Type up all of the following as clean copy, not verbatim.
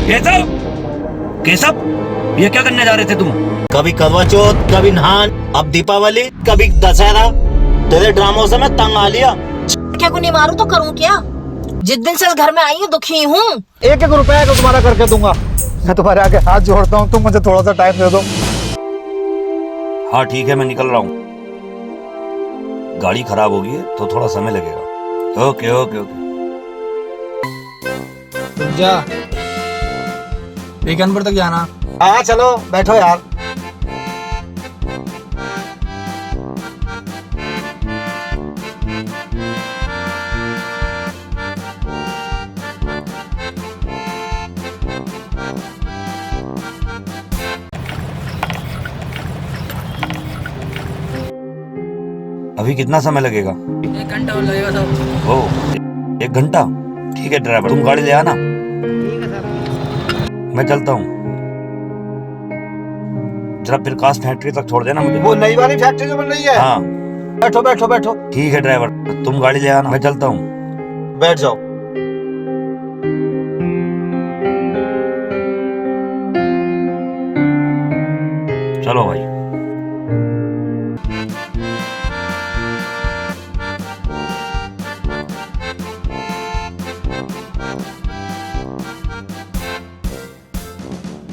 केशव, केशव, ये क्या करने जा रहे थे तुम? कभी करवा चौथ, कभी नहान, अब दीपावली, कभी दशहरा। तेरे ड्रामों से मैं तंग आ लिया। क्या को नहीं मारूं तो करूं क्या? जिस दिन से इस घर में आई हूँ दुखी हूँ। 1-1 रुपया तो तुम्हारा करके दूंगा। मैं तुम्हारे आगे हाथ जोड़ता हूँ, तुम मुझे थोड़ा सा टाइम दे दो। हाँ ठीक है, मैं निकल रहा हूँ। गाड़ी खराब होगी है तो थोड़ा समय लगेगा। Okay okay okay. जा वीकेंड तक जाना। हाँ चलो बैठो यार। अभी कितना समय लगेगा? 1 घंटा और लगेगा साहब। ओ, 1 घंटा? ठीक है ड्राइवर, तुम गाड़ी ले आना। ठीक है सर। मैं चलता हूँ। जरा प्रकाश फैक्ट्री तक छोड़ देना मुझे। वो नई वाली फैक्ट्री जो बन रही है? हाँ। बैठो बैठो बैठो। ठीक है ड्राइवर, तुम गाड़ी ले आना, मैं चलता हूँ। बैठ जाओ। चलो भाई।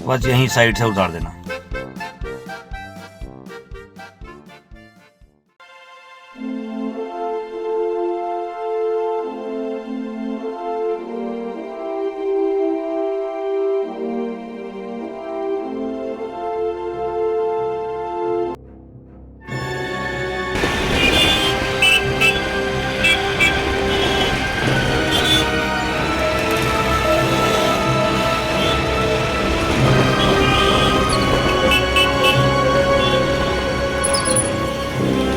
बस यहीं साइड से उतार देना।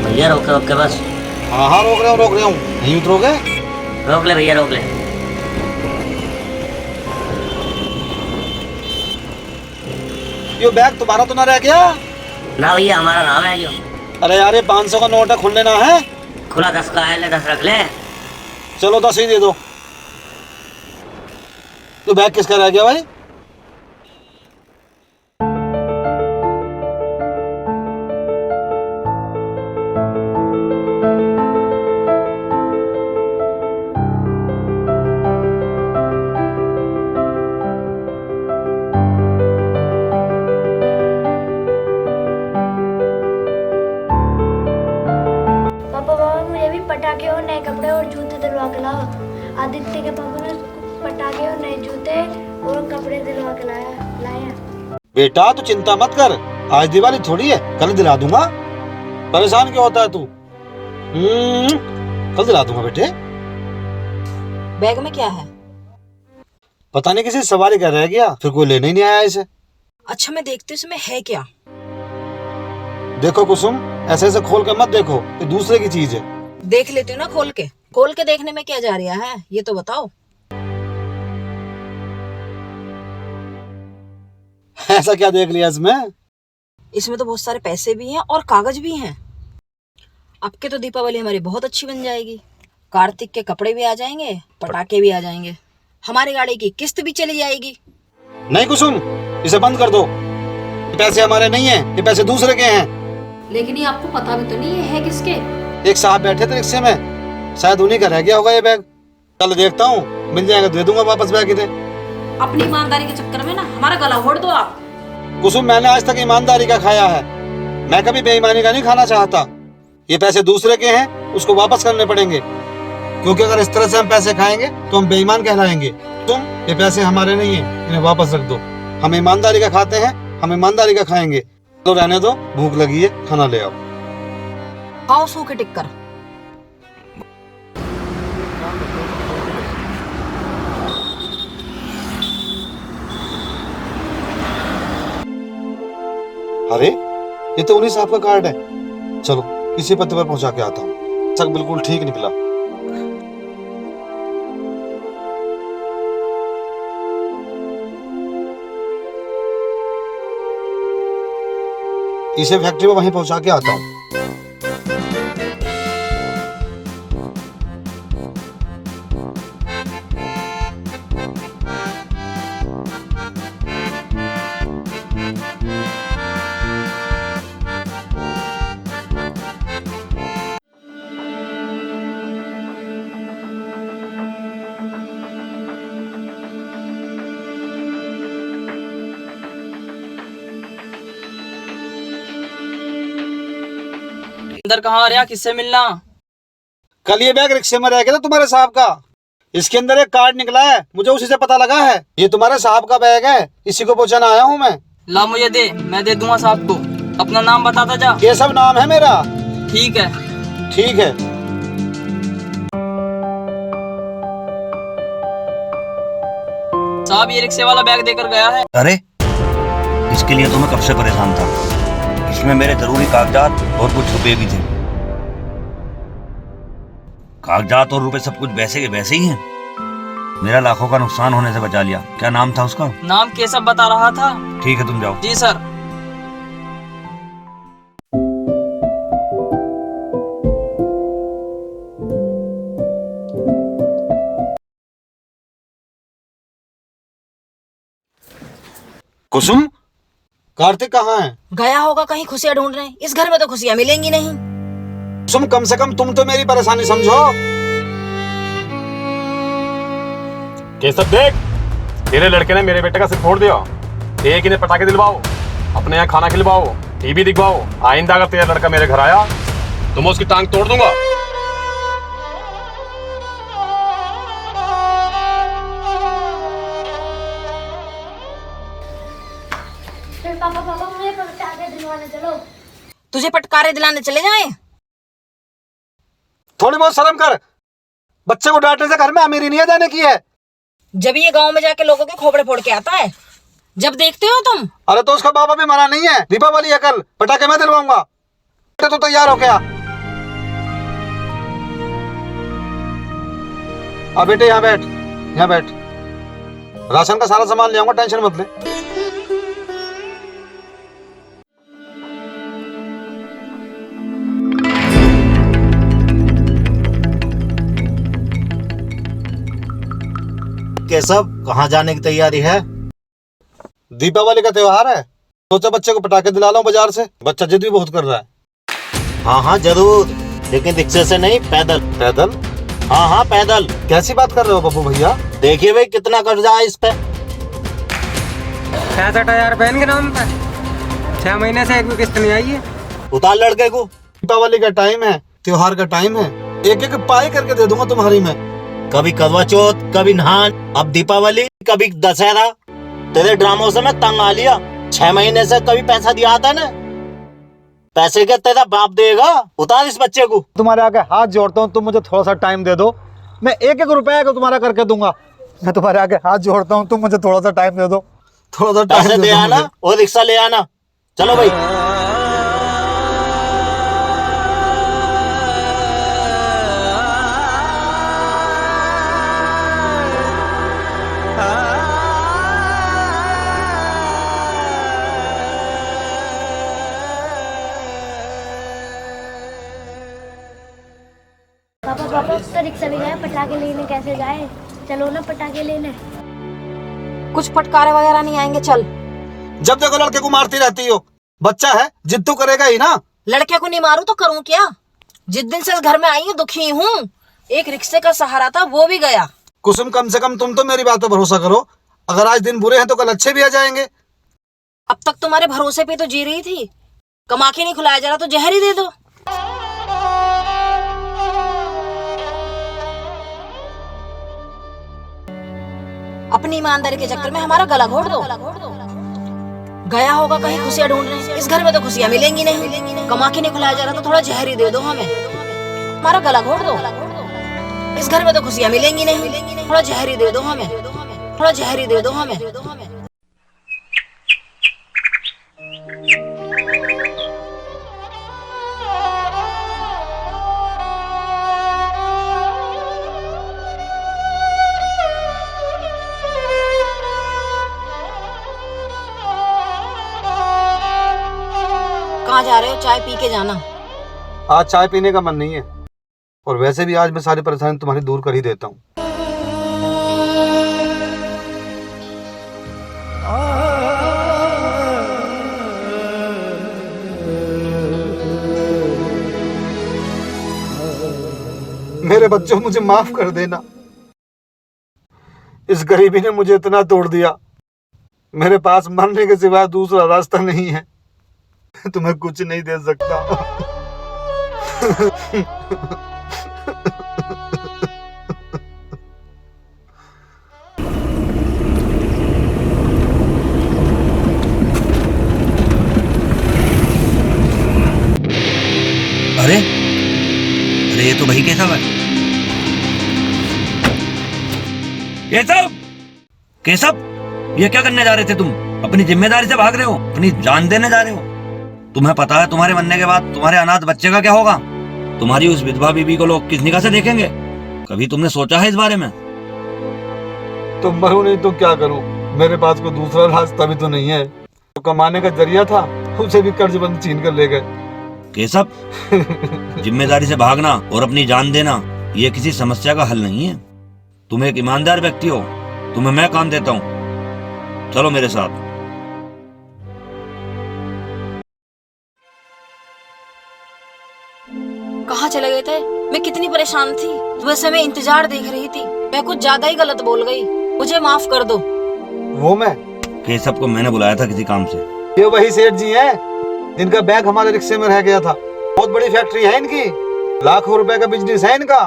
भैया रोके रोके बस। हाँ हाँ रोक रहे हूँ। नहीं उतरोगे? रोक ले भैया, रोक ले। ये बैग तुम्हारा तो ना रह गया? ना भैया, हमारा नाम है जो। अरे यार ये 500 का नोट है, खुलने ना है। खुला 10 का है, ले 10 रख ले। चलो 10 ही दे दो। तो बैग किसका रह गया भाई? पापा मुझे भी पटाखे और नए कपड़े और जूते दिलवा के लाओ। आदित्य के पापा ने उसको पटाखे और नए जूते और कपड़े दिलवा के लाया। बेटा तू चिंता मत कर, आज दिवाली थोड़ी है, कल दिला दूंगा। परेशान क्यों होता है तू? कल दिला दूंगा बेटे। बैग में क्या है? पता नहीं किसी सवारी का रह गया, फिर कोई लेने ही नहीं आया इसे। अच्छा मैं देखती हूँ इसमें है क्या। देखो कुसुम, ऐसे ऐसे खोल के मत देखो, ये दूसरे की चीज है। देख लेती हूँ ना खोल के। खोल के देखने में क्या जा रहा है ये तो बताओ। ऐसा क्या देख लिया इसमें? इसमें तो बहुत सारे पैसे भी हैं और कागज भी हैं। अब के तो दीपावली हमारी बहुत अच्छी बन जाएगी। कार्तिक के कपड़े भी आ जाएंगे, पटाखे भी आ जाएंगे, हमारी गाड़ी की किस्त भी चली जाएगी। नहीं कुसुम, इसे बंद कर दो। ये पैसे हमारे नहीं हैं, ये पैसे दूसरे के हैं। लेकिन ये आपको पता भी तो नहीं है किसके। एक साहब बैठे थे रिक्शे में, शायद उन्हीं का रह गया होगा ये बैग। चल देखता हूँ, मिल जाएगा दे दूंगा वापस बैग इन्हें। अपनी ईमानदारी के चक्कर में ना हमारा गला घोट दो आप। कुसुम मैंने आज तक ईमानदारी का खाया है, मैं कभी बेईमानी का नहीं खाना चाहता। ये पैसे दूसरे के हैं, उसको वापस करने पड़ेंगे, क्योंकि अगर इस तरह से हम पैसे खाएंगे तो हम बेईमान कहलाएंगे। तुम ये पैसे हमारे नहीं है, इन्हें वापस रख दो। हम ईमानदारी का खाते हैं, हम ईमानदारी का खाएंगे। तो रहने दो, भूख लगी है, खाना ले आओ। आओ सूखे टिक्कर। अरे ये तो उन्हीं साहब का कार्ड है। चलो इसी पते पर पहुंचा के आता हूँ। सब बिल्कुल ठीक निकला। इसे फैक्ट्री में वहीं पहुंचा के आता हूँ। अंदर कहाँ आ रहा, किससे मिलना? कल ये बैग रिक्शे में रह गया था तुम्हारे साहब का। इसके अंदर एक कार्ड निकला है, मुझे उसी से पता लगा है ये तुम्हारे साहब का बैग है। इसी को पूछना आया हूँ मैं। ला मुझे दे, मैं दे दूंगा साहब को। अपना नाम बताता जा। ये सब नाम है मेरा। ठीक है। ठीक है। साहब ये रिक्शे वाला बैग देकर गया है। अरे इसके लिए तो मैं कब से परेशान था। इसमें मेरे जरूरी कागजात और कुछ रुपए भी थे। कागजात और रुपए सब कुछ वैसे के वैसे ही हैं। मेरा लाखों का नुकसान होने से बचा लिया। क्या नाम था उसका? नाम केशव बता रहा था। ठीक है तुम जाओ। जी सर। कुसुम, कार्तिक कहाँ है? गया होगा कहीं खुशियां ढूंढने। इस घर में तो खुशियां मिलेंगी नहीं। कुसुम कम से कम तुम तो मेरी परेशानी समझो। केशव देख, तेरे लड़के ने मेरे बेटे का सिर फोड़ दिया। एक इन्हें पटाखे दिलवाओ, अपने यहाँ खाना खिलवाओ, टीवी दिखवाओ। आइंदा अगर तेरा लड़का मेरे घर आया तो मैं उसकी टांग तोड़ दूंगा। फिर पापा मुझे पटाखे दिलवाने चलो। तुझे पटकारे दिलाने चले जाएं? थोड़ी बहुत शर्म कर। बच्चे को डांटने से घर में अमीरी नहीं आ जाने की है। जब ये गांव में जाके लोगों के खोपड़े फोड़ के आता है, जब देखते हो तुम। अरे तो उसका बाबा भी मना नहीं है। दीपावली है कल, पटाखे मैं दिलवाऊंगा। तो तैयार हो गया। अब बेटे यहाँ बैठ, यहाँ बैठ। राशन का सारा सामान ले आऊंगा, टेंशन मत ले। केशव कहाँ जाने की तैयारी है? दीपावली का त्योहार है, सोचा बच्चे को पटाखे दिला लाऊं बाजार से। बच्चा जिद भी बहुत कर रहा है। हाँ हाँ जरूर, लेकिन रिक्शे से नहीं, पैदल। पैदल? हाँ हाँ पैदल। कैसी बात कर रहे हो पप्पू भैया? देखिए भाई कितना कर्जा है इस पे। 65,000 बहन के नाम पर 6 महीने से एक भी किस्त नहीं आई है। उतार लड़के को। दीपावली का टाइम है, त्योहार का टाइम है। एक एक पाई करके दे दूंगा तुम्हारी मैं। कभी करवा चौथ, कभी नहान, अब दीपावली, कभी दशहरा। तेरे ड्रामों से मैं तंग आ लिया। 6 महीने से कभी पैसा दिया था ना। पैसे क्या तेरा बाप देगा? उतार इस बच्चे को। तुम्हारे आगे हाथ जोड़ता हूँ, तुम मुझे थोड़ा सा टाइम दे दो। मैं एक एक रुपया को तुम्हारा करके दूंगा। मैं तुम्हारे आगे हाथ जोड़ता हूँ, तुम मुझे थोड़ा सा टाइम दे दो। थोड़ा सा पैसे टाइम दे आना और रिक्शा ले आना। चलो भाई। पापा तो रिक्शा भी गए, पटाखे लेने कैसे जाए? चलो ना पटाखे लेने। कुछ पटकारे वगैरह नहीं आएंगे, चल। जब देखो लड़के को मारती रहती हो। बच्चा है, जिद तो करेगा ही ना। लड़के को नहीं मारू तो करूं क्या? जिस दिन से इस घर में आई हूँ दुखी हूँ। एक रिक्शे का सहारा था, वो भी गया। कुसुम कम से कम तुम तो मेरी बात पर भरोसा करो। अगर आज दिन बुरे हैं तो कल अच्छे भी आ जाएंगे। अब तक तुम्हारे भरोसे पे तो जी रही थी। कमा के नहीं खिलाया जा रहा तो जहर ही दे दो। अपनी ईमानदारी के चक्कर में हमारा गला घोट दो। गया होगा कहीं खुशियां ढूंढने। इस घर में तो खुशियां मिलेंगी नहीं। कमा के नहीं खिलाया जा रहा तो थोड़ा जहर ही दे दो हमें। हमारा गला घोट दो। इस घर में तो खुशियां मिलेंगी नहीं। थोड़ा जहर ही दे दो हमें। थोड़ा जहर ही दे दो हमें। कहाँ जा रहे हो? चाय पी के जाना। आज चाय पीने का मन नहीं है, और वैसे भी आज मैं सारी परेशानी तुम्हारी दूर कर ही देता हूँ। मेरे बच्चों, मुझे माफ कर देना। इस गरीबी ने मुझे इतना तोड़ दिया। मेरे पास मरने के सिवा दूसरा रास्ता नहीं है। तुम्हें कुछ नहीं दे सकता। अरे अरे ये तो भाई केशव है। केशव, केशव, ये क्या करने जा रहे थे तुम? अपनी जिम्मेदारी से भाग रहे हो, अपनी जान देने जा रहे हो। तुम्हें पता है तुम्हारे मरने के बाद तुम्हारे अनाथ बच्चे का क्या होगा? तुम्हारी उस विधवा बीबी को लोग किस निगाह से देखेंगे? कभी तुमने सोचा है इस बारे में? तो मरूं नहीं तो क्या करूं? मेरे पास कोई दूसरा रास्ता भी तो नहीं है। तो कमाने का जरिया था, उसे भी कर्जबंद छीन कर ले गए। केशव, जिम्मेदारी से भागना और अपनी जान देना ये किसी समस्या का हल नहीं है। तुम एक ईमानदार व्यक्ति हो, तुम्हें मैं काम देता हूँ, चलो मेरे साथ। कहाँ चले गए थे? मैं कितनी परेशान थी, वैसे मैं इंतजार देख रही थी। मैं कुछ ज्यादा ही गलत बोल गई, मुझे माफ कर दो। वो मैं? केशव को मैंने बुलाया था किसी काम से। ये वही सेठ जी हैं जिनका बैग हमारे रिक्शे में रह गया था। बहुत बड़ी फैक्ट्री है इनकी, लाखों रुपए का बिजनेस है इनका।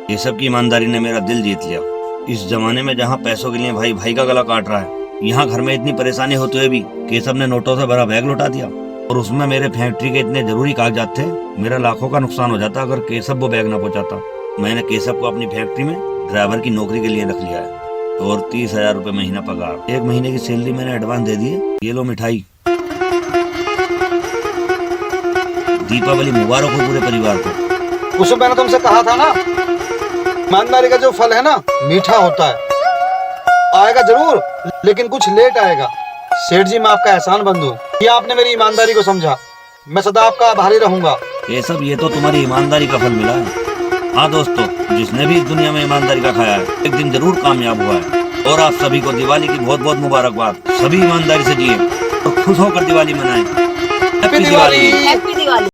केशव की ईमानदारी ने मेरा दिल जीत लिया। इस जमाने में जहाँ पैसों के लिए भाई भाई का गला काट रहा है, यहाँ घर में इतनी परेशानी होते हुए भी केशव ने नोटों से भरा बैग लौटा दिया। और उसमें मेरे फैक्ट्री के इतने जरूरी कागजात थे, मेरा लाखों का नुकसान हो जाता अगर केशव वो बैग ना पहुंचाता। मैंने केशव को अपनी फैक्ट्री में ड्राइवर की नौकरी के लिए रख लिया है और 30,000 रुपए महीना पगार। 1 महीने की सैलरी मैंने एडवांस दे दी है। ये लो मिठाई। दीपावली मुबारक हो पूरे परिवार को। उसमें मैंने तुमसे कहा था ना, ईमानदारी का जो फल है ना मीठा होता है। आएगा जरूर, लेकिन कुछ लेट आएगा। सेठ जी मैं आपका एहसान बंद हूँ, ये आपने मेरी ईमानदारी को समझा। मैं सदा आपका आभारी रहूंगा। ये सब ये तो तुम्हारी ईमानदारी का फल मिला है। हाँ दोस्तों, जिसने भी इस दुनिया में ईमानदारी का खाया है एक दिन जरूर कामयाब हुआ है। और आप सभी को दिवाली की बहुत बहुत मुबारकबाद। सभी ईमानदारी से जिए और खुश होकर दिवाली मनाएं। हैप्पी दिवाली। हैप्पी दिवाली।